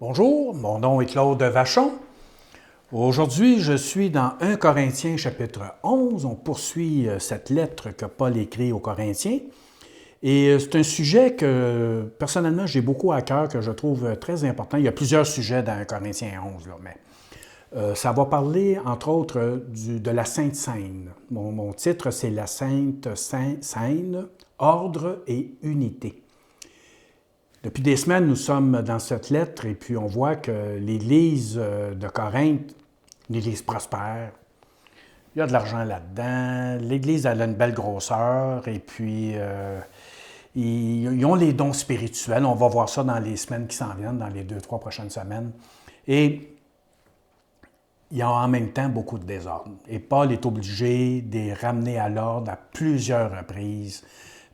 Bonjour, mon nom est Claude Vachon. Aujourd'hui, je suis dans 1 Corinthiens chapitre 11. On poursuit cette lettre que Paul écrit aux Corinthiens. Et c'est un sujet que, personnellement, j'ai beaucoup à cœur, que je trouve très important. Il y a plusieurs sujets dans 1 Corinthiens 11, là, mais ça va parler, entre autres, de la Sainte Seine. Mon titre, c'est la Sainte Seine, ordre et unité. Depuis des semaines, nous sommes dans cette lettre et puis on voit que l'Église de Corinthe, une Église prospère, il y a de l'argent là-dedans, l'Église elle a une belle grosseur et puis ils ont les dons spirituels. On va voir ça dans les semaines qui s'en viennent, dans les 2-3 prochaines semaines. Et il y a en même temps beaucoup de désordre. Et Paul est obligé de les ramener à l'ordre à plusieurs reprises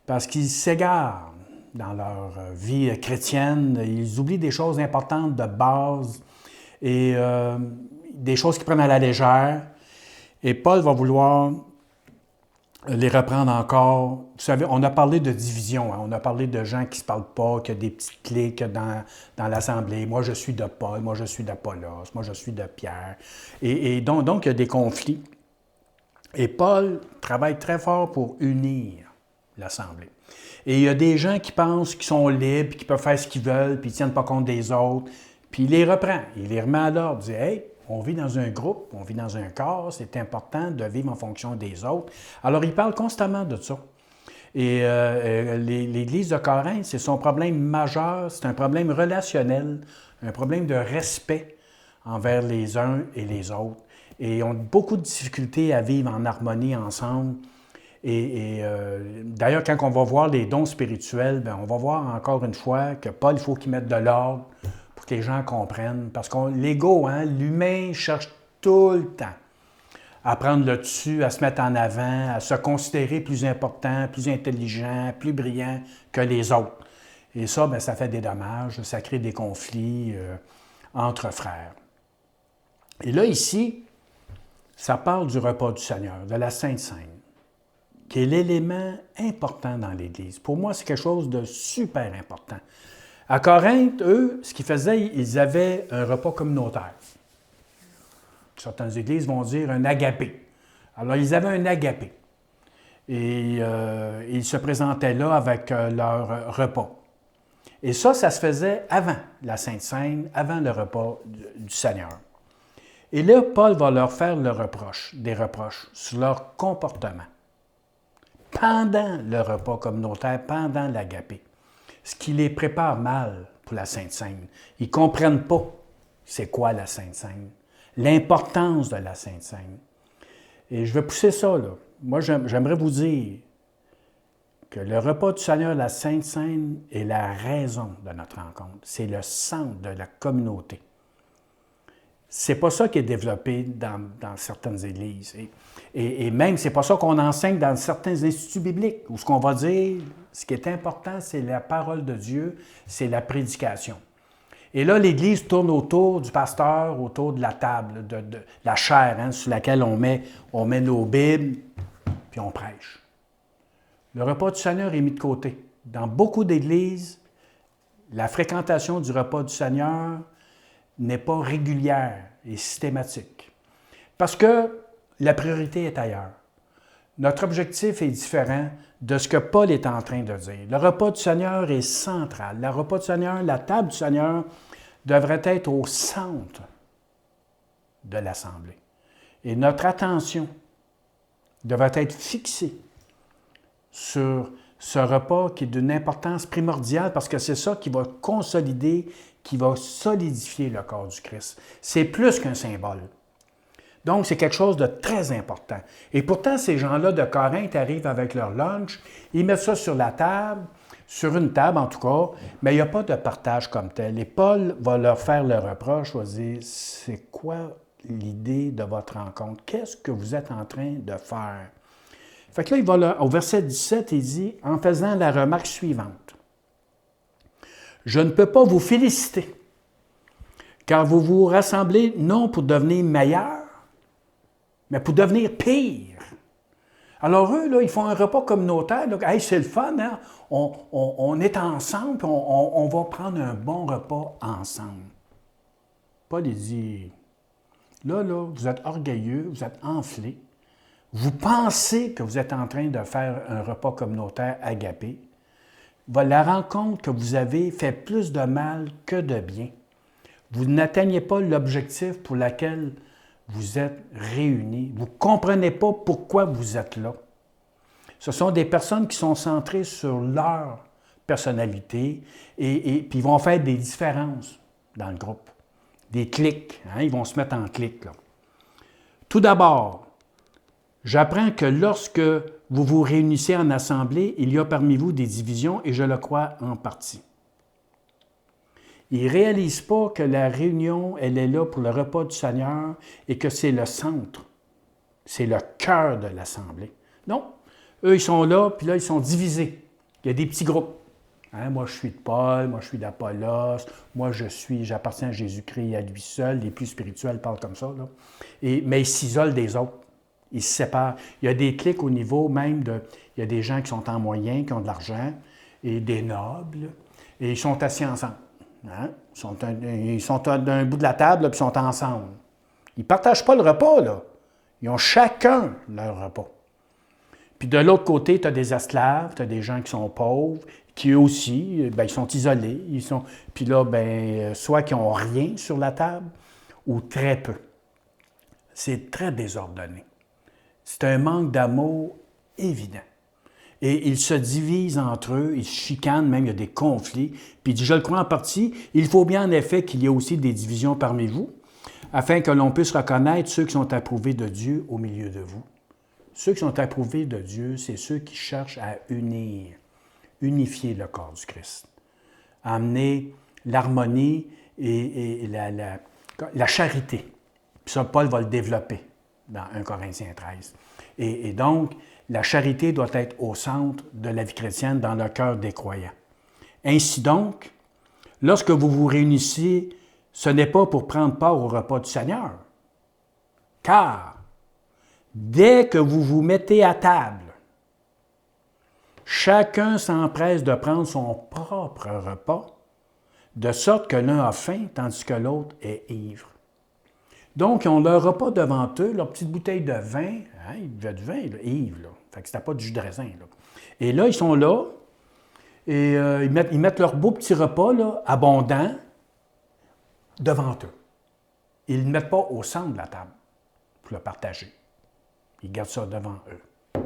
parce qu'ils s'égarent dans leur vie chrétienne. Ils oublient des choses importantes de base et des choses qu'ils prennent à la légère. Et Paul va vouloir les reprendre encore. Vous savez, on a parlé de division, hein? On a parlé de gens qui ne se parlent pas, qu'il y a des petites cliques dans l'Assemblée. Moi, je suis de Paul, moi, je suis d'Apollos, moi, je suis de Pierre. Et donc, il y a des conflits. Et Paul travaille très fort pour unir l'Assemblée. Et il y a des gens qui pensent qu'ils sont libres, qu'ils peuvent faire ce qu'ils veulent, puis ils ne tiennent pas compte des autres. Puis il les reprend, il les remet à l'ordre, il dit « Hey, on vit dans un groupe, on vit dans un corps, c'est important de vivre en fonction des autres. » Alors il parle constamment de ça. Et l'Église de Corinthe, c'est son problème majeur, c'est un problème relationnel, un problème de respect envers les uns et les autres. Et ils ont beaucoup de difficultés à vivre en harmonie ensemble. Et d'ailleurs, quand on va voir les dons spirituels, bien, on va voir encore une fois que Paul, il faut qu'il mette de l'ordre pour que les gens comprennent. Parce que l'ego, hein, l'humain cherche tout le temps à prendre le dessus, à se mettre en avant, à se considérer plus important, plus intelligent, plus brillant que les autres. Et ça, bien, ça fait des dommages, ça crée des conflits entre frères. Et là, ici, ça parle du repas du Seigneur, de la Sainte Seine, qui est l'élément important dans l'Église. Pour moi, c'est quelque chose de super important. À Corinthe, eux, ce qu'ils faisaient, ils avaient un repas communautaire. Certaines églises vont dire un agapé. Alors, ils avaient un agapé. Et ils se présentaient là avec leur repas. Et ça se faisait avant la Sainte Seine, avant le repas du Seigneur. Et là, Paul va leur faire des reproches sur leur comportement pendant le repas communautaire, pendant l'agapé. Ce qui les prépare mal pour la Sainte Seine. Ils ne comprennent pas c'est quoi la Sainte Seine, l'importance de la Sainte Seine. Et je vais pousser ça, là. Moi, j'aimerais vous dire que le repas du Seigneur, la Sainte Seine, est la raison de notre rencontre. C'est le centre de la communauté. C'est pas ça qui est développé dans certaines églises. Et même, c'est pas ça qu'on enseigne dans certains instituts bibliques, où ce qu'on va dire, ce qui est important, c'est la parole de Dieu, c'est la prédication. Et là, l'Église tourne autour du pasteur, autour de la table, de la chaire, hein, sur laquelle on met nos Bibles, puis on prêche. Le repas du Seigneur est mis de côté. Dans beaucoup d'églises, la fréquentation du repas du Seigneur n'est pas régulière et systématique. Parce que la priorité est ailleurs. Notre objectif est différent de ce que Paul est en train de dire. Le repas du Seigneur est central. Le repas du Seigneur, la table du Seigneur devrait être au centre de l'Assemblée. Et notre attention devrait être fixée sur ce repas qui est d'une importance primordiale parce que c'est ça qui va consolider, qui va solidifier le corps du Christ. C'est plus qu'un symbole. Donc, c'est quelque chose de très important. Et pourtant, ces gens-là de Corinthe arrivent avec leur lunch, ils mettent ça sur la table, sur une table en tout cas, mais il n'y a pas de partage comme tel. Et Paul va leur faire le reproche, va dire, c'est quoi l'idée de votre rencontre? Qu'est-ce que vous êtes en train de faire? Fait que là, il va là, au verset 17, il dit, en faisant la remarque suivante, « Je ne peux pas vous féliciter, car vous vous rassemblez non pour devenir meilleur, mais pour devenir pire. » Alors eux, là, ils font un repas communautaire. Là, hey, c'est le fun, hein? On est ensemble, puis on va prendre un bon repas ensemble. Paul, il dit, là, vous êtes orgueilleux, vous êtes enflés, vous pensez que vous êtes en train de faire un repas communautaire agapé. La rencontre que vous avez fait plus de mal que de bien. Vous n'atteignez pas l'objectif pour lequel vous êtes réunis. Vous ne comprenez pas pourquoi vous êtes là. Ce sont des personnes qui sont centrées sur leur personnalité et puis ils vont faire des différences dans le groupe, des clics. Hein? Ils vont se mettre en clics. Là. Tout d'abord, j'apprends que lorsque vous vous réunissez en assemblée, il y a parmi vous des divisions et je le crois en partie. Ils ne réalisent pas que la réunion, elle est là pour le repas du Seigneur et que c'est le centre, c'est le cœur de l'assemblée. Non, eux, ils sont là, puis là, ils sont divisés. Il y a des petits groupes. Hein, moi, je suis de Paul, moi, je suis d'Apollos, moi, j'appartiens à Jésus-Christ et à lui seul. Les plus spirituels parlent comme ça. Là. Mais ils s'isolent des autres. Ils se séparent. Il y a des clics au niveau même de... Il y a des gens qui sont en moyen, qui ont de l'argent, et des nobles, et ils sont assis ensemble. Hein? Ils sont d'un bout de la table, puis ils sont ensemble. Ils ne partagent pas le repas, là. Ils ont chacun leur repas. Puis de l'autre côté, tu as des esclaves, tu as des gens qui sont pauvres, qui eux aussi, bien, ils sont isolés. Puis là, bien, soit qu'ils n'ont rien sur la table, ou très peu. C'est très désordonné. C'est un manque d'amour évident. Et ils se divisent entre eux, ils se chicanent, même il y a des conflits. Puis il dit, je le crois en partie, il faut bien en effet qu'il y ait aussi des divisions parmi vous, afin que l'on puisse reconnaître ceux qui sont approuvés de Dieu au milieu de vous. Ceux qui sont approuvés de Dieu, c'est ceux qui cherchent à unifier le corps du Christ, à amener l'harmonie et la charité. Puis ça, Paul va le développer dans 1 Corinthiens 13. Et donc, la charité doit être au centre de la vie chrétienne dans le cœur des croyants. Ainsi donc, lorsque vous vous réunissez, ce n'est pas pour prendre part au repas du Seigneur, car dès que vous vous mettez à table, chacun s'empresse de prendre son propre repas, de sorte que l'un a faim tandis que l'autre est ivre. Donc, ils ont leur repas devant eux, leur petite bouteille de vin. Hein, ils buvaient du vin, là, ivre. Là. Fait que c'était pas du jus de raisin. Là. Et là, ils sont là, et ils mettent leur beau petit repas, là, abondant, devant eux. Ils ne le mettent pas au centre de la table pour le partager. Ils gardent ça devant eux.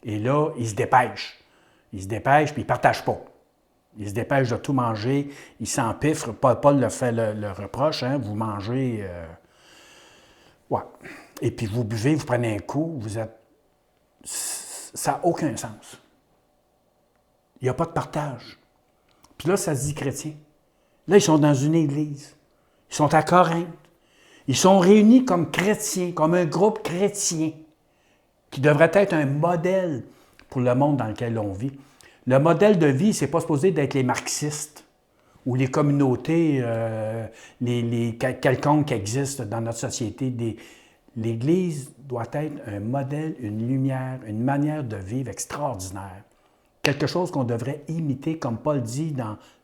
Et là, ils se dépêchent. Ils se dépêchent, puis ils ne partagent pas. Ils se dépêchent de tout manger. Ils s'empiffrent. Paul le fait le reproche. Hein, vous mangez... Ouais. Et puis vous buvez, vous prenez un coup, vous êtes... Ça n'a aucun sens. Il n'y a pas de partage. Puis là, ça se dit chrétien. Là, ils sont dans une église. Ils sont à Corinthe. Ils sont réunis comme chrétiens, comme un groupe chrétien, qui devrait être un modèle pour le monde dans lequel on vit. Le modèle de vie, ce n'est pas supposé d'être les marxistes ou les communautés quelconques qui existent dans notre société. L'Église doit être un modèle, une lumière, une manière de vivre extraordinaire. Quelque chose qu'on devrait imiter, comme Paul dit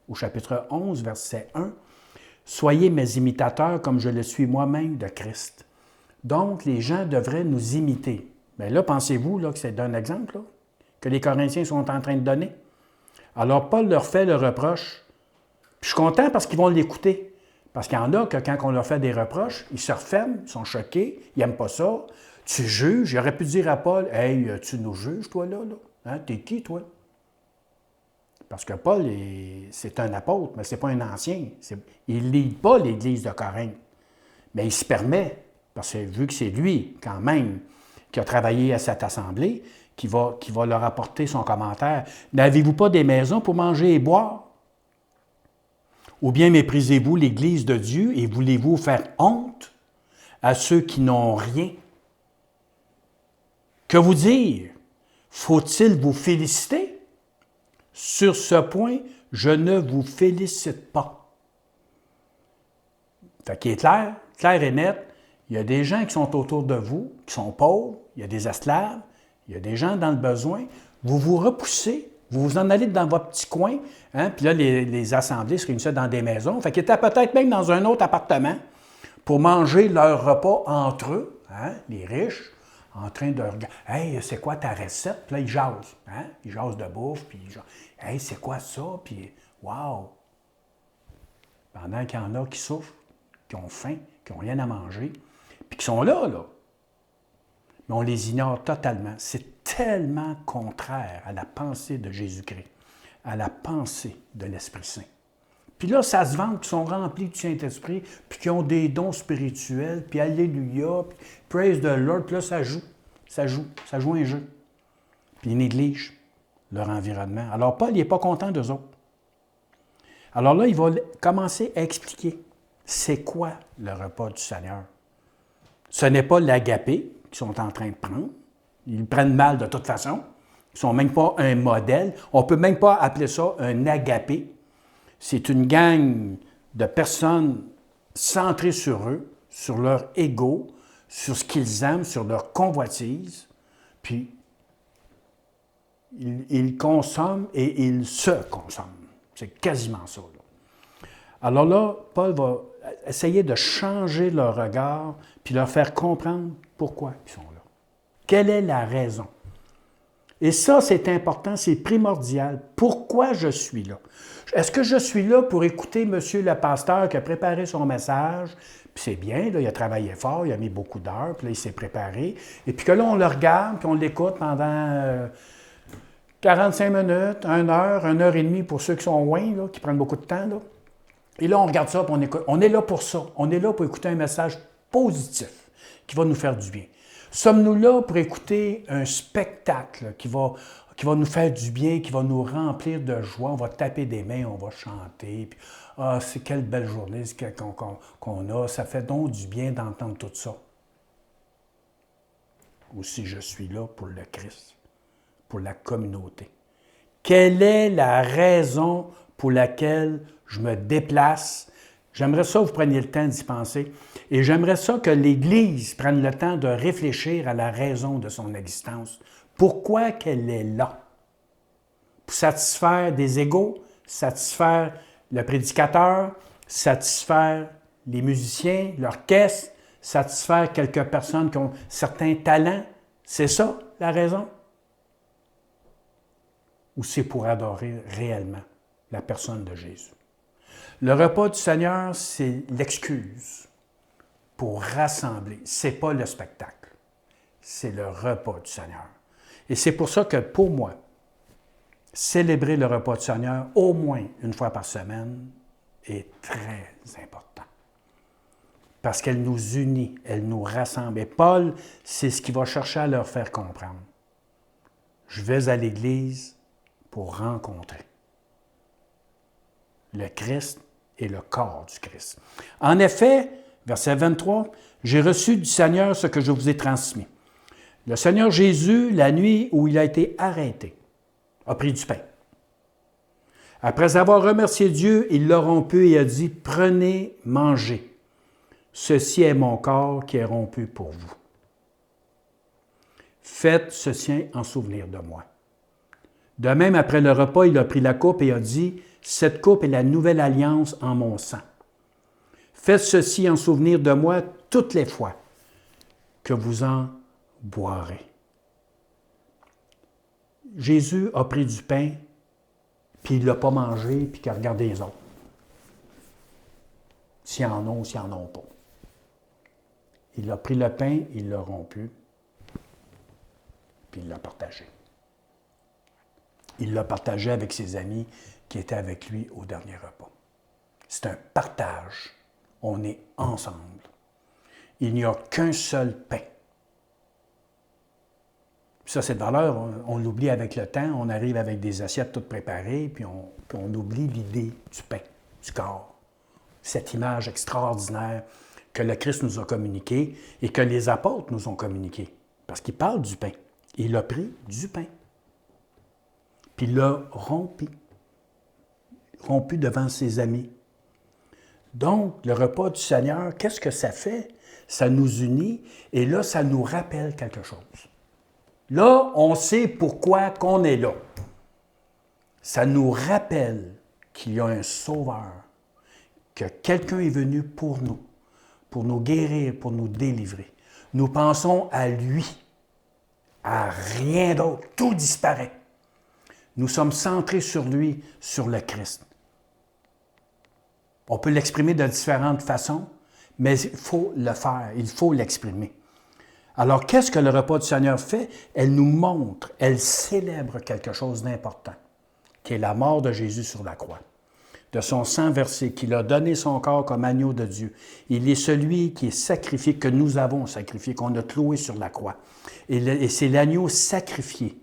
au chapitre 11, verset 1, « Soyez mes imitateurs comme je le suis moi-même de Christ. » Donc, les gens devraient nous imiter. Bien là, pensez-vous là, que c'est un exemple là, que les Corinthiens sont en train de donner? Alors, Paul leur fait le reproche. Puis je suis content parce qu'ils vont l'écouter. Parce qu'il y en a que quand on leur fait des reproches, ils se referment, ils sont choqués, ils n'aiment pas ça. Tu juges, j'aurais pu dire à Paul, « Hey, tu nous juges, toi, là? Hein? T'es qui, toi? » Parce que Paul, c'est un apôtre, mais ce n'est pas un ancien. Il ne lit pas l'Église de Corinthe. Mais il se permet, parce que vu que c'est lui, quand même, qui a travaillé à cette assemblée, qui va leur apporter son commentaire. « N'avez-vous pas des maisons pour manger et boire? Ou bien méprisez-vous l'Église de Dieu et voulez-vous faire honte à ceux qui n'ont rien? Que vous dire? Faut-il vous féliciter? Sur ce point, je ne vous félicite pas. » Fait qu'il est clair et net. Il y a des gens qui sont autour de vous, qui sont pauvres, il y a des esclaves, il y a des gens dans le besoin. Vous vous repoussez, vous vous en allez dans votre petit coin, hein? Puis là, les assemblées se réunissaient dans des maisons. Fait qu'ils étaient peut-être même dans un autre appartement. pour manger leur repas entre eux, hein, les riches, en train de regarder. « Hey, c'est quoi ta recette? » Puis là, ils jasent. Hein? Ils jasent de bouffe, puis ils jasent. « Hey, c'est quoi ça? » Puis, wow! Pendant qu'il y en a qui souffrent, qui ont faim, qui n'ont rien à manger, puis qui sont là. Mais on les ignore totalement. C'est tellement contraire à la pensée de Jésus-Christ, à la pensée de l'Esprit Saint. Puis là, ça se vante qu'ils sont remplis du Saint-Esprit, puis qu'ils ont des dons spirituels, puis Alléluia, puis Praise the Lord, puis là, ça joue un jeu. Puis ils négligent leur environnement. Alors Paul, il n'est pas content d'eux autres. Alors là, il va commencer à expliquer c'est quoi le repas du Seigneur. Ce n'est pas l'agapé qu'ils sont en train de prendre. Ils prennent mal de toute façon. Ils ne sont même pas un modèle. On ne peut même pas appeler ça un agapé. C'est une gang de personnes centrées sur eux, sur leur ego, sur ce qu'ils aiment, sur leur convoitise. Puis, ils consomment et ils se consomment. C'est quasiment ça. Là. Alors là, Paul va essayer de changer leur regard puis leur faire comprendre pourquoi ils sont là. Quelle est la raison? Et ça, c'est important, c'est primordial. Pourquoi je suis là? Est-ce que je suis là pour écouter monsieur le pasteur qui a préparé son message? Puis c'est bien, là, il a travaillé fort, il a mis beaucoup d'heures, puis là, il s'est préparé. Et puis que là, on le regarde, puis on l'écoute pendant 45 minutes, 1 heure et demie pour ceux qui sont loin, là, qui prennent beaucoup de temps. Là. Et là, on regarde ça, puis on écoute. On est là pour ça. On est là pour écouter un message positif qui va nous faire du bien. Sommes-nous là pour écouter un spectacle qui va nous faire du bien, qui va nous remplir de joie? On va taper des mains, on va chanter. Puis, c'est quelle belle journée qu'on a. Ça fait donc du bien d'entendre tout ça. Ou si je suis là pour le Christ, pour la communauté. Quelle est la raison pour laquelle je me déplace? J'aimerais ça que vous preniez le temps d'y penser. Et j'aimerais ça que l'Église prenne le temps de réfléchir à la raison de son existence. Pourquoi qu'elle est là? Pour satisfaire des égos, satisfaire le prédicateur, satisfaire les musiciens, l'orchestre, satisfaire quelques personnes qui ont certains talents. C'est ça la raison? Ou c'est pour adorer réellement la personne de Jésus? Le repas du Seigneur, c'est l'excuse pour rassembler. Ce n'est pas le spectacle, c'est le repas du Seigneur. Et c'est pour ça que pour moi, célébrer le repas du Seigneur au moins une fois par semaine est très important. Parce qu'elle nous unit, elle nous rassemble. Et Paul, c'est ce qu'il va chercher à leur faire comprendre. Je vais à l'Église pour rencontrer le Christ et le corps du Christ. En effet, verset 23, « J'ai reçu du Seigneur ce que je vous ai transmis. Le Seigneur Jésus, la nuit où il a été arrêté, a pris du pain. Après avoir remercié Dieu, il l'a rompu et a dit, « Prenez, mangez. Ceci est mon corps qui est rompu pour vous. Faites ceci en souvenir de moi. » De même, après le repas, il a pris la coupe et a dit, « Cette coupe est la nouvelle alliance en mon sang. Faites ceci en souvenir de moi toutes les fois que vous en boirez. » Jésus a pris du pain, puis il ne l'a pas mangé, puis qu'il a regardé les autres. S'ils en ont ou s'ils n'en ont pas. Il a pris le pain, il l'a rompu, puis il l'a partagé. Il l'a partagé avec ses amis qui étaient avec lui au dernier repas. C'est un partage. On est ensemble. Il n'y a qu'un seul pain. Ça, cette valeur, on l'oublie avec le temps. On arrive avec des assiettes toutes préparées, puis on oublie l'idée du pain, du corps. Cette image extraordinaire que le Christ nous a communiquée et que les apôtres nous ont communiquée. Parce qu'il parle du pain. Il a pris du pain. Puis il l'a rompu devant ses amis. Donc, le repas du Seigneur, qu'est-ce que ça fait? Ça nous unit et là, ça nous rappelle quelque chose. Là, on sait pourquoi qu'on est là. Ça nous rappelle qu'il y a un sauveur, que quelqu'un est venu pour nous, pour nous guérir, pour nous délivrer. Nous pensons à lui, à rien d'autre. Tout disparaît. Nous sommes centrés sur lui, sur le Christ. On peut l'exprimer de différentes façons, mais il faut le faire, il faut l'exprimer. Alors, qu'est-ce que le repas du Seigneur fait? Elle nous montre, elle célèbre quelque chose d'important, qui est la mort de Jésus sur la croix, de son sang versé, qu'il a donné son corps comme agneau de Dieu. Il est celui qui est sacrifié, que nous avons sacrifié, qu'on a cloué sur la croix. Et c'est l'agneau sacrifié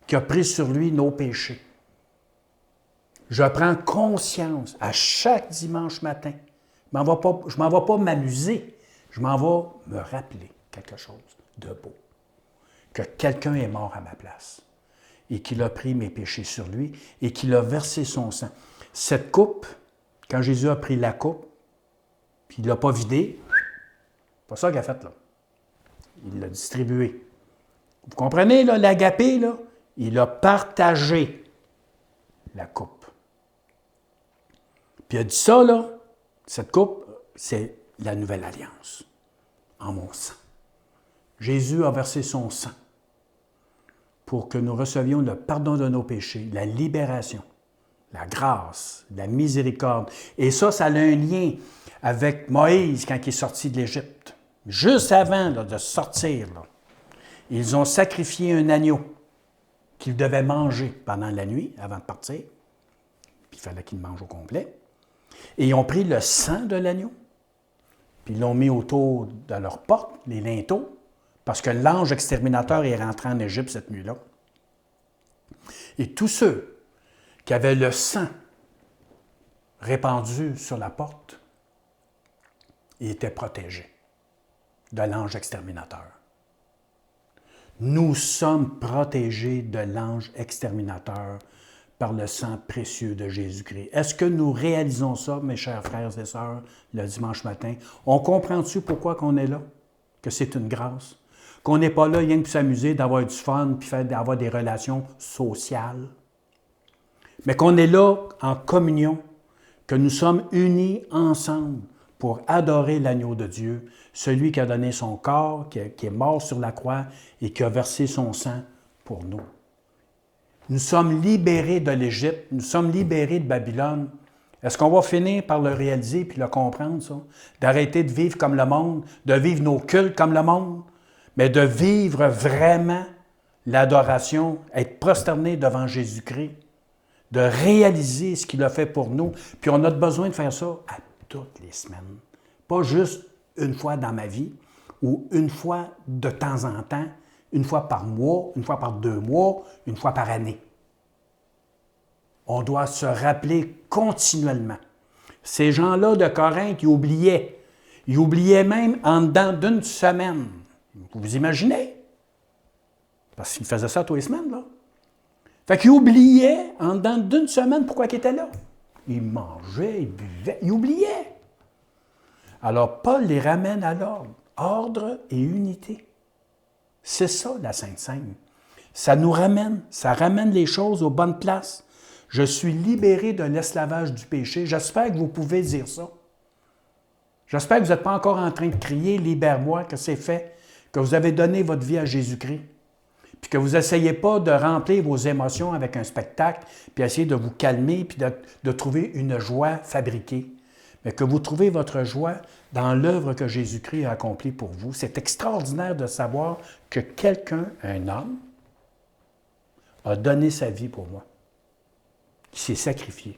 qui a pris sur lui nos péchés. Je prends conscience à chaque dimanche matin. Je ne m'en vais pas m'amuser, je m'en vais me rappeler quelque chose de beau. Que quelqu'un est mort à ma place et qu'il a pris mes péchés sur lui et qu'il a versé son sang. Cette coupe, quand Jésus a pris la coupe, puis il ne l'a pas vidée, c'est pas ça qu'il a fait, là. Il l'a distribuée. Vous comprenez, là, l'agapé, là? Il a partagé la coupe. Puis il a dit ça, là, cette coupe, c'est la nouvelle alliance en mon sang. Jésus a versé son sang pour que nous recevions le pardon de nos péchés, la libération, la grâce, la miséricorde. Et ça a un lien avec Moïse quand il est sorti de l'Égypte. Juste avant là, de sortir, là, ils ont sacrifié un agneau qu'ils devaient manger pendant la nuit, avant de partir. Puis il fallait qu'ils le mangent au complet. Et ils ont pris le sang de l'agneau, puis ils l'ont mis autour de leur porte, les linteaux, parce que l'ange exterminateur est rentré en Égypte cette nuit-là. Et tous ceux qui avaient le sang répandu sur la porte, ils étaient protégés de l'ange exterminateur. Nous sommes protégés de l'ange exterminateur par le sang précieux de Jésus-Christ. Est-ce que nous réalisons ça, mes chers frères et sœurs, le dimanche matin? On comprend-tu pourquoi qu'on est là? Que c'est une grâce? Qu'on n'est pas là rien que pour s'amuser, d'avoir du fun, puis d'avoir des relations sociales? Mais qu'on est là en communion, que nous sommes unis ensemble pour adorer l'agneau de Dieu, celui qui a donné son corps, qui est mort sur la croix et qui a versé son sang pour nous. Nous sommes libérés de l'Égypte, nous sommes libérés de Babylone. Est-ce qu'on va finir par le réaliser puis le comprendre, ça? D'arrêter de vivre comme le monde, de vivre nos cultes comme le monde, mais de vivre vraiment l'adoration, être prosterné devant Jésus-Christ, de réaliser ce qu'il a fait pour nous. Puis on a besoin de faire ça à toutes les semaines. Pas juste une fois dans ma vie ou une fois de temps en temps, une fois par mois, une fois par 2 mois, une fois par année. On doit se rappeler continuellement. Ces gens-là de Corinthe, ils oubliaient. Ils oubliaient même en dedans d'une semaine. Vous imaginez? Parce qu'ils faisaient ça tous les semaines, là. Fait qu'ils oubliaient en dedans d'une semaine pourquoi ils étaient là. Ils mangeaient, ils buvaient, ils oubliaient. Alors, Paul les ramène à l'ordre. Ordre et unité. C'est ça, la Sainte Seine. Ça nous ramène, ça ramène les choses aux bonnes places. Je suis libéré de l'esclavage du péché. J'espère que vous pouvez dire ça. J'espère que vous n'êtes pas encore en train de crier « Libère-moi », que c'est fait, que vous avez donné votre vie à Jésus-Christ, puis que vous n'essayez pas de remplir vos émotions avec un spectacle, puis essayer de vous calmer, puis de trouver une joie fabriquée, mais que vous trouvez votre joie dans l'œuvre que Jésus-Christ a accomplie pour vous. C'est extraordinaire de savoir que quelqu'un, un homme, a donné sa vie pour moi, qui s'est sacrifié,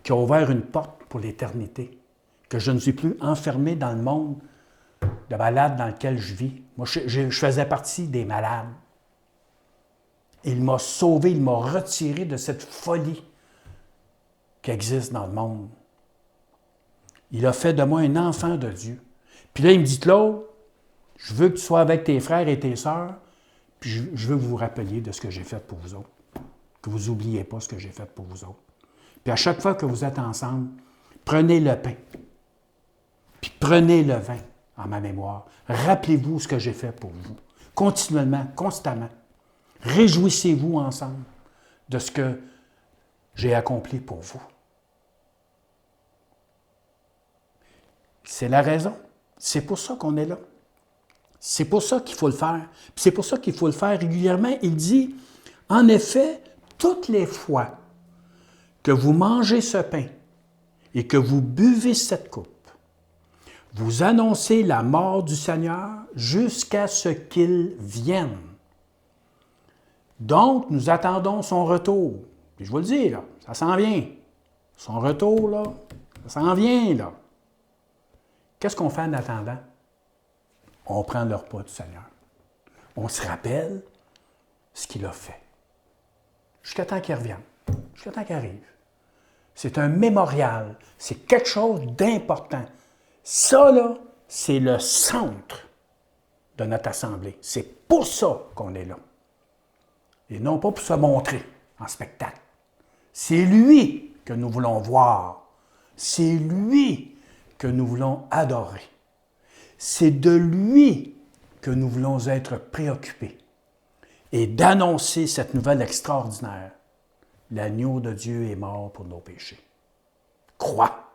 qui a ouvert une porte pour l'éternité, que je ne suis plus enfermé dans le monde de malades dans lequel je vis. Moi, je faisais partie des malades. Il m'a sauvé, il m'a retiré de cette folie qui existe dans le monde. Il a fait de moi un enfant de Dieu. Puis là, il me dit, Claude, je veux que tu sois avec tes frères et tes sœurs, puis je veux que vous vous rappeliez de ce que j'ai fait pour vous autres. Que vous n'oubliez pas ce que j'ai fait pour vous autres. Puis à chaque fois que vous êtes ensemble, prenez le pain, puis prenez le vin en ma mémoire. Rappelez-vous ce que j'ai fait pour vous. Continuellement, constamment. Réjouissez-vous ensemble de ce que j'ai accompli pour vous. C'est la raison. C'est pour ça qu'on est là. C'est pour ça qu'il faut le faire. Puis c'est pour ça qu'il faut le faire régulièrement. Il dit, en effet, toutes les fois que vous mangez ce pain et que vous buvez cette coupe, vous annoncez la mort du Seigneur jusqu'à ce qu'il vienne. Donc, nous attendons son retour. Puis je vous le dis, là, ça s'en vient. Son retour, là, ça s'en vient, là. Qu'est-ce qu'on fait en attendant? On prend le repas du Seigneur. On se rappelle ce qu'il a fait. Jusqu'à temps qu'il revienne. Jusqu'à temps qu'il arrive. C'est un mémorial. C'est quelque chose d'important. Ça, là, c'est le centre de notre assemblée. C'est pour ça qu'on est là. Et non pas pour se montrer en spectacle. C'est lui que nous voulons voir. C'est lui que nous voulons adorer. C'est de lui que nous voulons être préoccupés et d'annoncer cette nouvelle extraordinaire. L'agneau de Dieu est mort pour nos péchés. Crois.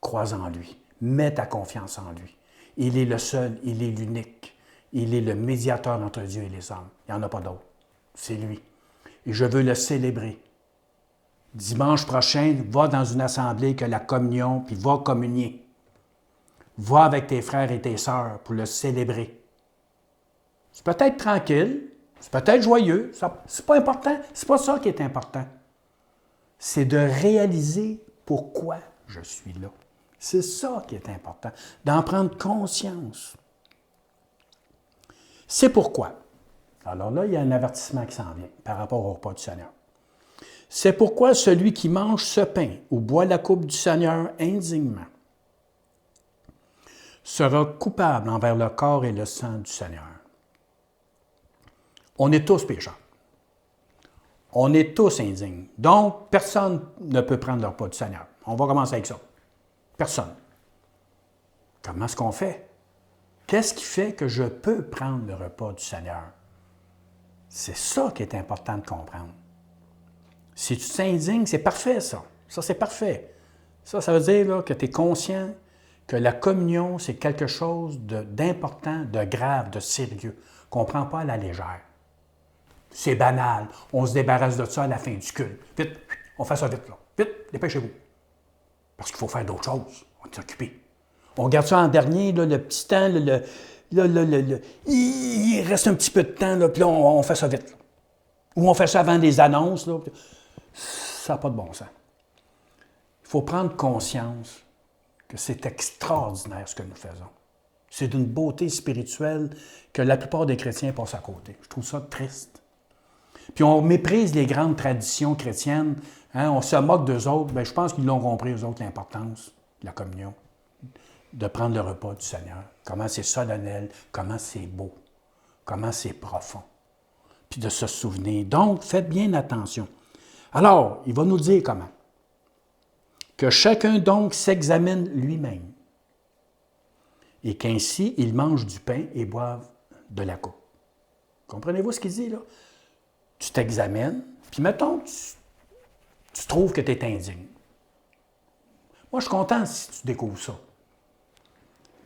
Crois en lui. Mets ta confiance en lui. Il est le seul, il est l'unique. Il est le médiateur entre Dieu et les hommes. Il n'y en a pas d'autre. C'est lui. Et je veux le célébrer. Dimanche prochain, va dans une assemblée que la communion, puis va communier. Va avec tes frères et tes sœurs pour le célébrer. C'est peut-être tranquille, c'est peut-être joyeux, c'est pas important, c'est pas ça qui est important. C'est de réaliser pourquoi je suis là. C'est ça qui est important, d'en prendre conscience. C'est pourquoi. Alors là, il y a un avertissement qui s'en vient par rapport au repas du Seigneur. C'est pourquoi celui qui mange ce pain ou boit la coupe du Seigneur indignement sera coupable envers le corps et le sang du Seigneur. On est tous pécheurs. On est tous indignes. Donc, personne ne peut prendre le repas du Seigneur. On va commencer avec ça. Personne. Comment est-ce qu'on fait? Qu'est-ce qui fait que je peux prendre le repas du Seigneur? C'est ça qui est important de comprendre. Si tu t'indignes, c'est parfait, ça. Ça, c'est parfait. Ça veut dire là, que tu es conscient que la communion, c'est quelque chose d'important, de grave, de sérieux, qu'on ne prend pas à la légère. C'est banal. On se débarrasse de ça à la fin du culte. Vite, on fait ça vite, là. Vite, dépêchez-vous. Parce qu'il faut faire d'autres choses. On est occupé. On garde ça en dernier, là, le petit temps, il reste un petit peu de temps, là, puis là, on fait ça vite. Là. Ou on fait ça avant les annonces. Là. Ça n'a pas de bon sens. Il faut prendre conscience que c'est extraordinaire ce que nous faisons. C'est d'une beauté spirituelle que la plupart des chrétiens passent à côté. Je trouve ça triste. Puis on méprise les grandes traditions chrétiennes. Hein, on se moque d'eux autres. Bien, je pense qu'ils l'ont compris, eux autres, l'importance de la communion, de prendre le repas du Seigneur. Comment c'est solennel, comment c'est beau, comment c'est profond. Puis de se souvenir. Donc, faites bien attention. Alors, il va nous dire comment. Que chacun donc s'examine lui-même et qu'ainsi il mange du pain et boive de la coupe. Comprenez-vous ce qu'il dit là? Tu t'examines, puis mettons, tu trouves que tu es indigne. Moi, je suis content si tu découvres ça.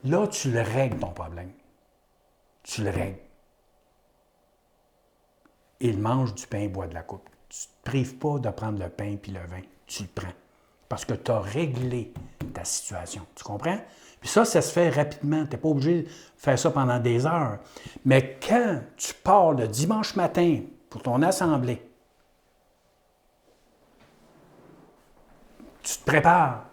Là, tu le règles ton problème. Tu le règles. Il mange du pain et boit de la coupe. Tu ne te prives pas de prendre le pain puis le vin. Tu le prends. Parce que tu as réglé ta situation. Tu comprends? Puis ça se fait rapidement. Tu n'es pas obligé de faire ça pendant des heures. Mais quand tu pars le dimanche matin pour ton assemblée, tu te prépares.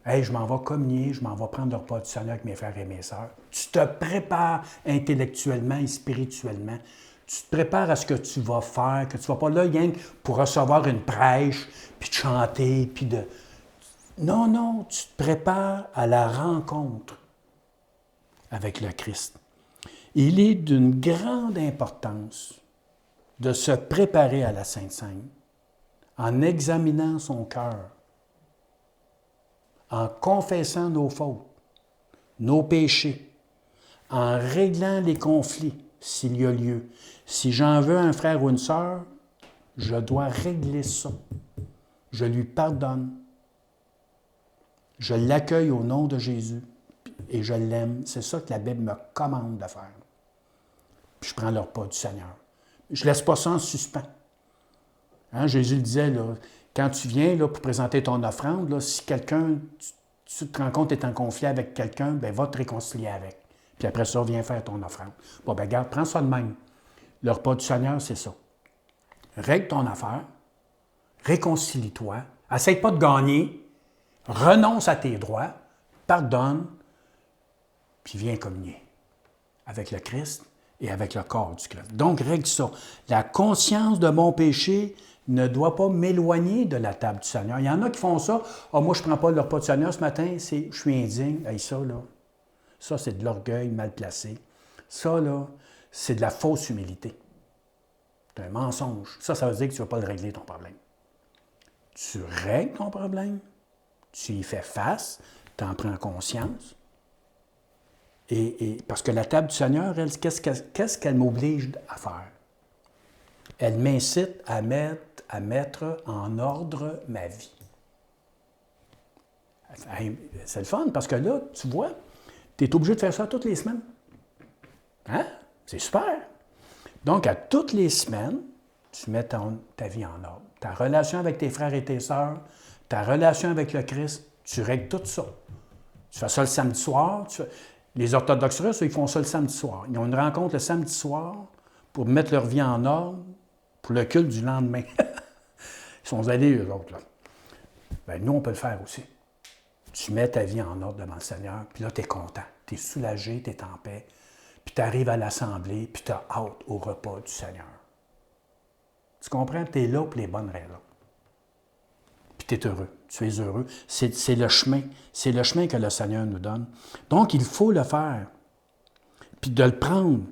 Hey, je m'en vais communier, je m'en vais prendre le repas du Seigneur avec mes frères et mes sœurs. Tu te prépares intellectuellement et spirituellement. Tu te prépares à ce que tu vas faire, que tu ne vas pas là rien pour recevoir une prêche, puis de chanter, puis de... Non, non, tu te prépares à la rencontre avec le Christ. Il est d'une grande importance de se préparer à la Sainte Seine en examinant son cœur, en confessant nos fautes, nos péchés, en réglant les conflits s'il y a lieu. Si j'en veux un frère ou une sœur, je dois régler ça. Je lui pardonne. Je l'accueille au nom de Jésus, et je l'aime. C'est ça que la Bible me commande de faire. Puis je prends le repas du Seigneur. Je ne laisse pas ça en suspens. Hein, Jésus le disait, là, quand tu viens là, pour présenter ton offrande, là, si quelqu'un, tu te rends compte que tu es en conflit avec quelqu'un, bien, va te réconcilier avec. Puis après ça, viens faire ton offrande. Bon, bien, regarde, prends ça de même. Le repas du Seigneur, c'est ça. Règle ton affaire, réconcilie-toi, essaye pas de gagner, renonce à tes droits, pardonne, puis viens communier avec le Christ et avec le corps du Christ. Donc, règle ça. La conscience de mon péché ne doit pas m'éloigner de la table du Seigneur. Il y en a qui font ça. Ah, moi, je ne prends pas le repas du Seigneur ce matin, je suis indigne. Hey, ça, là, ça, c'est de l'orgueil mal placé. Ça, là, c'est de la fausse humilité. C'est un mensonge. Ça veut dire que tu ne vas pas le régler, ton problème. Tu règles ton problème, tu y fais face, tu en prends conscience. Et parce que la table du Seigneur, elle, qu'est-ce qu'elle m'oblige à faire? Elle m'incite à mettre en ordre ma vie. C'est le fun, parce que là, tu vois, tu es obligé de faire ça toutes les semaines. Hein? C'est super. Donc, à toutes les semaines, tu mets ta vie en ordre. Ta relation avec tes frères et tes sœurs, ta relation avec le Christ, tu règles tout ça. Tu fais ça le samedi soir. Les orthodoxes russes, ils font ça le samedi soir. Ils ont une rencontre le samedi soir pour mettre leur vie en ordre pour le culte du lendemain. Ils sont allés, eux autres. Là. Bien, nous, on peut le faire aussi. Tu mets ta vie en ordre devant le Seigneur, puis là, tu es content. Tu es soulagé, tu es en paix. Puis tu arrives à l'assemblée, puis tu as hâte au repas du Seigneur. Tu comprends? Tu es là pour les bonnes raisons. Puis tu es heureux. Tu es heureux. C'est le chemin. C'est le chemin que le Seigneur nous donne. Donc, il faut le faire. Puis de le prendre,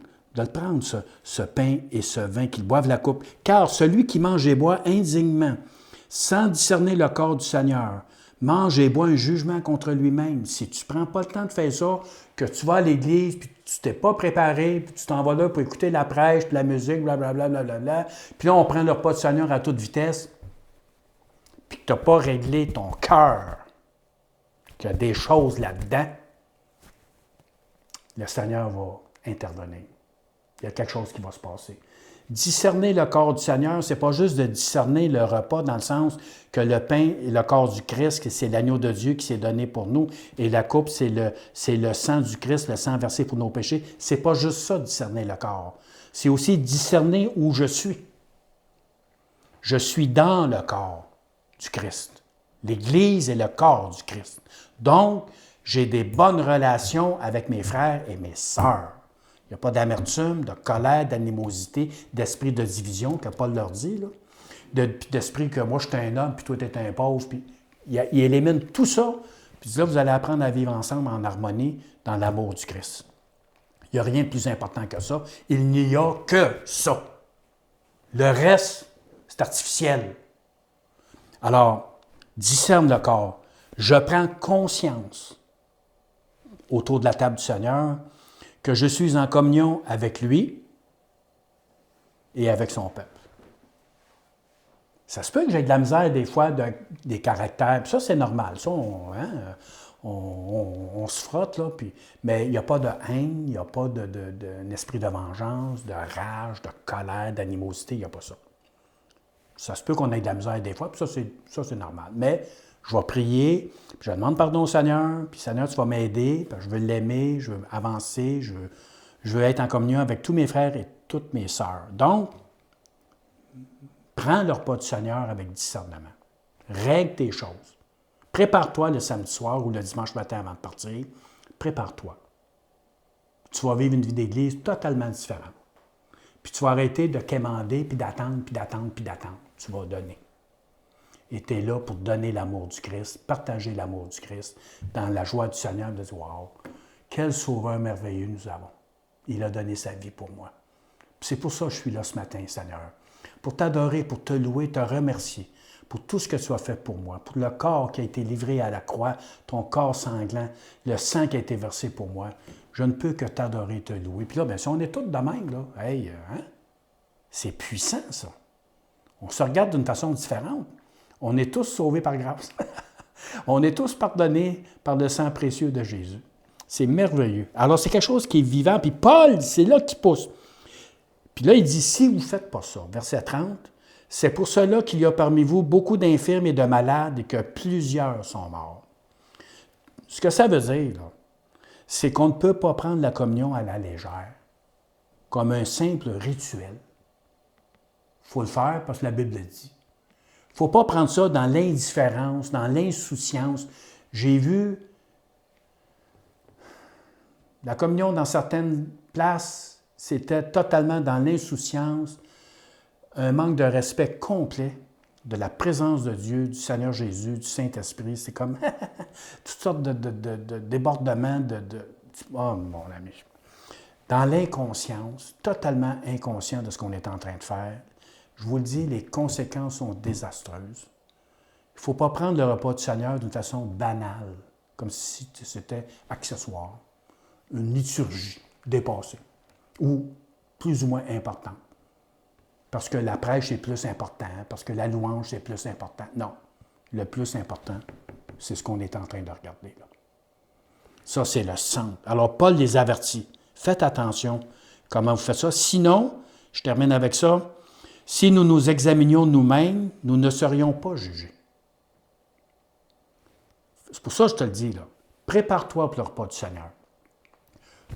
ce pain et ce vin, qu'ils boivent la coupe. Car celui qui mange et boit indignement, sans discerner le corps du Seigneur, mange et boit un jugement contre lui-même. Si tu ne prends pas le temps de faire ça, que tu vas à l'église, puis tu t'es pas préparé, puis tu t'en vas là pour écouter la prêche, puis la musique, blablabla, blablabla, puis là, on prend le repas du Seigneur à toute vitesse, puis que tu n'as pas réglé ton cœur, qu'il y a des choses là-dedans, le Seigneur va intervenir. Il y a quelque chose qui va se passer. Discerner le corps du Seigneur, ce n'est pas juste de discerner le repas dans le sens que le pain est le corps du Christ, que c'est l'agneau de Dieu qui s'est donné pour nous, et la coupe, c'est le sang du Christ, le sang versé pour nos péchés. Ce n'est pas juste ça, discerner le corps. C'est aussi discerner où je suis. Je suis dans le corps du Christ. L'Église est le corps du Christ. Donc, j'ai des bonnes relations avec mes frères et mes sœurs. Il n'y a pas d'amertume, de colère, d'animosité, d'esprit de division, que Paul leur dit, là. D'esprit que moi, je suis un homme, puis toi, tu es un pauvre. Puis il élimine tout ça. Puis là, vous allez apprendre à vivre ensemble en harmonie dans l'amour du Christ. Il n'y a rien de plus important que ça. Il n'y a que ça. Le reste, c'est artificiel. Alors, discerne le corps. Je prends conscience autour de la table du Seigneur que je suis en communion avec lui et avec son peuple. Ça se peut que j'ai de la misère des fois, des caractères, puis ça c'est normal, ça on se frotte, là, mais il n'y a pas de haine, il n'y a pas d'un esprit de vengeance, de rage, de colère, d'animosité, il n'y a pas ça. Ça se peut qu'on ait de la misère des fois, puis ça c'est normal. Mais je vais prier, puis je demande pardon au Seigneur, puis Seigneur, tu vas m'aider, puis je veux l'aimer, je veux avancer, je veux être en communion avec tous mes frères et toutes mes sœurs. Donc, prends le repas du Seigneur avec discernement. Règle tes choses. Prépare-toi le samedi soir ou le dimanche matin avant de partir. Prépare-toi. Tu vas vivre une vie d'église totalement différente. Puis tu vas arrêter de quémander, puis d'attendre, puis d'attendre, puis d'attendre. Tu vas donner. Et tu es là pour donner l'amour du Christ, partager l'amour du Christ dans la joie du Seigneur, de dire « Wow, quel sauveur merveilleux nous avons. Il a donné sa vie pour moi. » C'est pour ça que je suis là ce matin, Seigneur. Pour t'adorer, pour te louer, te remercier pour tout ce que tu as fait pour moi, pour le corps qui a été livré à la croix, ton corps sanglant, le sang qui a été versé pour moi. Je ne peux que t'adorer, te louer. Puis là, bien, si on est tous de même, là, hey, c'est puissant, ça. On se regarde d'une façon différente. On est tous sauvés par grâce. On est tous pardonnés par le sang précieux de Jésus. C'est merveilleux. Alors, c'est quelque chose qui est vivant. Puis Paul, c'est là qu'il pousse. Puis là, il dit, si vous ne faites pas ça, verset 30, c'est pour cela qu'il y a parmi vous beaucoup d'infirmes et de malades et que plusieurs sont morts. Ce que ça veut dire, là, c'est qu'on ne peut pas prendre la communion à la légère, comme un simple rituel. Il faut le faire parce que la Bible le dit. Il ne faut pas prendre ça dans l'indifférence, dans l'insouciance. J'ai vu la communion dans certaines places, c'était totalement dans l'insouciance, un manque de respect complet de la présence de Dieu, du Seigneur Jésus, du Saint-Esprit. C'est comme toutes sortes de débordements, Oh, mon ami! Dans l'inconscience, totalement inconscient de ce qu'on est en train de faire. Je vous le dis, les conséquences sont désastreuses. Il ne faut pas prendre le repas du Seigneur d'une façon banale, comme si c'était accessoire, une liturgie dépassée ou plus ou moins importante. Parce que la prêche est plus important, parce que la louange est plus important. Non, le plus important, c'est ce qu'on est en train de regarder là. Ça, c'est le centre. Alors, Paul les avertit. Faites attention comment vous faites ça. Sinon, je termine avec ça, si nous nous examinions nous-mêmes, nous ne serions pas jugés. C'est pour ça que je te le dis, là. Prépare-toi pour le repas du Seigneur.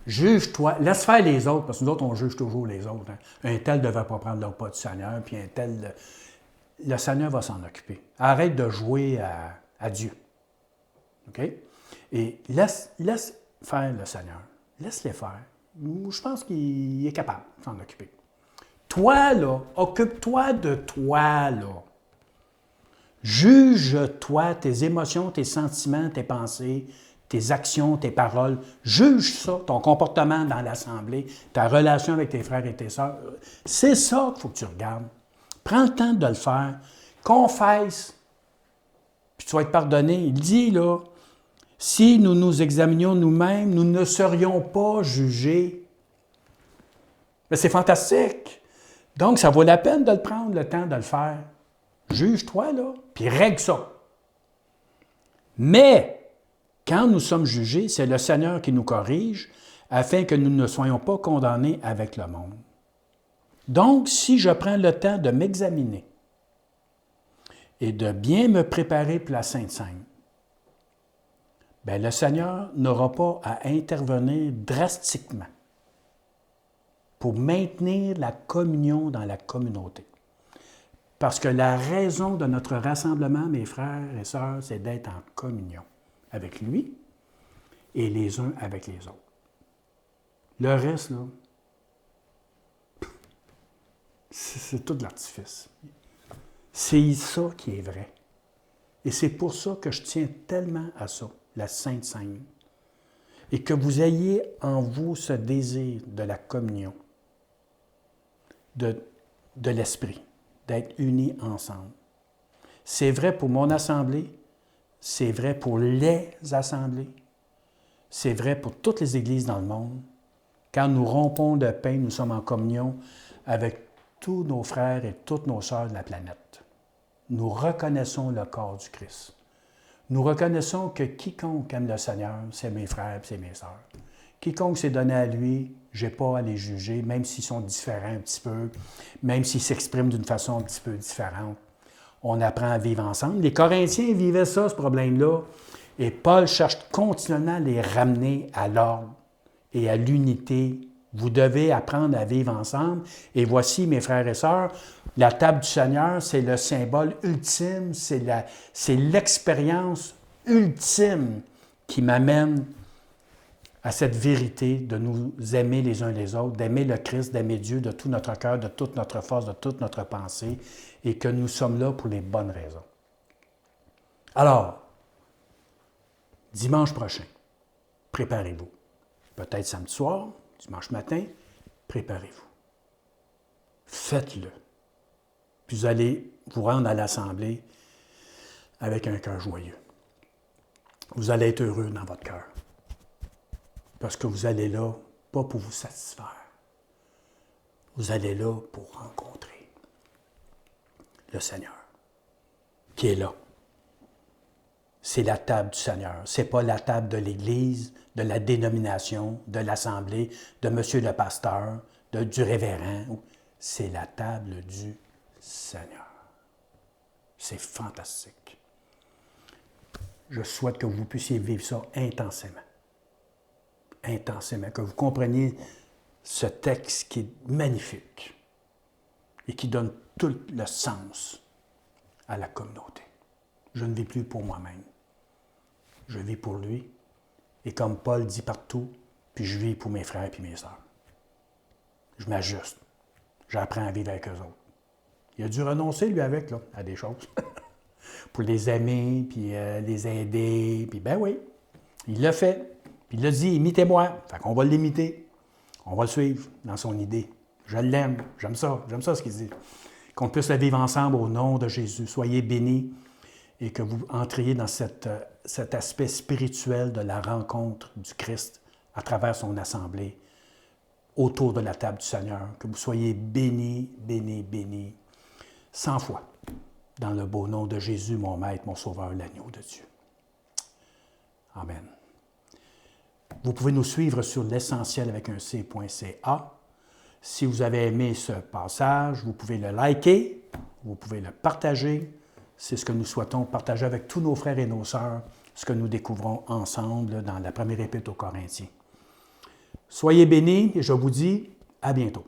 Juge-toi. Laisse faire les autres, parce que nous autres, on juge toujours les autres. Hein. Un tel ne devait pas prendre le repas du Seigneur, puis un tel... Le Seigneur va s'en occuper. Arrête de jouer à Dieu. OK? Et laisse faire le Seigneur. Laisse-les faire. Je pense qu'il est capable de s'en occuper. Toi, là, occupe-toi de toi, là. Juge-toi, tes émotions, tes sentiments, tes pensées, tes actions, tes paroles. Juge ça, ton comportement dans l'assemblée, ta relation avec tes frères et tes sœurs. C'est ça qu'il faut que tu regardes. Prends le temps de le faire. Confesse. Puis tu vas être pardonné. Il dit, là, si nous nous examinions nous-mêmes, nous ne serions pas jugés. Mais c'est fantastique. Donc, ça vaut la peine de le prendre, le temps de le faire. Juge-toi, là, puis règle ça. Mais, quand nous sommes jugés, c'est le Seigneur qui nous corrige, afin que nous ne soyons pas condamnés avec le monde. Donc, si je prends le temps de m'examiner et de bien me préparer pour la Sainte Seine, bien, le Seigneur n'aura pas à intervenir drastiquement pour maintenir la communion dans la communauté. Parce que la raison de notre rassemblement, mes frères et sœurs, c'est d'être en communion avec lui et les uns avec les autres. Le reste, là, c'est tout de l'artifice. C'est ça qui est vrai. Et c'est pour ça que je tiens tellement à ça, la Sainte Seine. Et que vous ayez en vous ce désir de la communion, de l'esprit, d'être unis ensemble. C'est vrai pour mon assemblée, c'est vrai pour les assemblées, c'est vrai pour toutes les églises dans le monde. Quand nous rompons le pain, nous sommes en communion avec tous nos frères et toutes nos sœurs de la planète. Nous reconnaissons le corps du Christ. Nous reconnaissons que quiconque aime le Seigneur, c'est mes frères et c'est mes sœurs. Quiconque s'est donné à lui, je n'ai pas à les juger, même s'ils sont différents un petit peu, même s'ils s'expriment d'une façon un petit peu différente. On apprend à vivre ensemble. Les Corinthiens vivaient ça, ce problème-là, et Paul cherche continuellement à les ramener à l'ordre et à l'unité. Vous devez apprendre à vivre ensemble. Et voici, mes frères et sœurs, la table du Seigneur, c'est le symbole ultime, c'est l'expérience ultime qui m'amène à cette vérité de nous aimer les uns les autres, d'aimer le Christ, d'aimer Dieu de tout notre cœur, de toute notre force, de toute notre pensée, et que nous sommes là pour les bonnes raisons. Alors, dimanche prochain, préparez-vous. Peut-être samedi soir, dimanche matin, préparez-vous. Faites-le. Puis vous allez vous rendre à l'assemblée avec un cœur joyeux. Vous allez être heureux dans votre cœur. Parce que vous allez là, pas pour vous satisfaire. Vous allez là pour rencontrer le Seigneur, qui est là. c'est la table du Seigneur. Ce n'est pas la table de l'Église, de la dénomination, de l'Assemblée, de monsieur le pasteur, du révérend. C'est la table du Seigneur. C'est fantastique. Je souhaite que vous puissiez vivre ça intensément. Intensément. Que vous compreniez ce texte qui est magnifique et qui donne tout le sens à la communauté. Je ne vis plus pour moi-même. Je vis pour lui. Et comme Paul dit partout, puis je vis pour mes frères et mes sœurs. Je m'ajuste. J'apprends à vivre avec eux autres. Il a dû renoncer, lui, avec, là, à des choses. Pour les aimer, puis les aider, puis ben oui, il l'a fait. Puis il l'a dit, imitez-moi. Fait qu'on va l'imiter. On va le suivre dans son idée. Je l'aime. J'aime ça ce qu'il dit. Qu'on puisse le vivre ensemble au nom de Jésus. Soyez bénis et que vous entriez dans cet aspect spirituel de la rencontre du Christ à travers son assemblée, autour de la table du Seigneur. Que vous soyez bénis, bénis, bénis, 100 fois, dans le beau nom de Jésus, mon Maître, mon Sauveur, l'agneau de Dieu. Amen. Vous pouvez nous suivre sur l'essentiel avec un c.ca. Si vous avez aimé ce passage, vous pouvez le liker, vous pouvez le partager. C'est ce que nous souhaitons partager avec tous nos frères et nos sœurs, ce que nous découvrons ensemble dans la première épître aux Corinthiens. Soyez bénis et je vous dis à bientôt.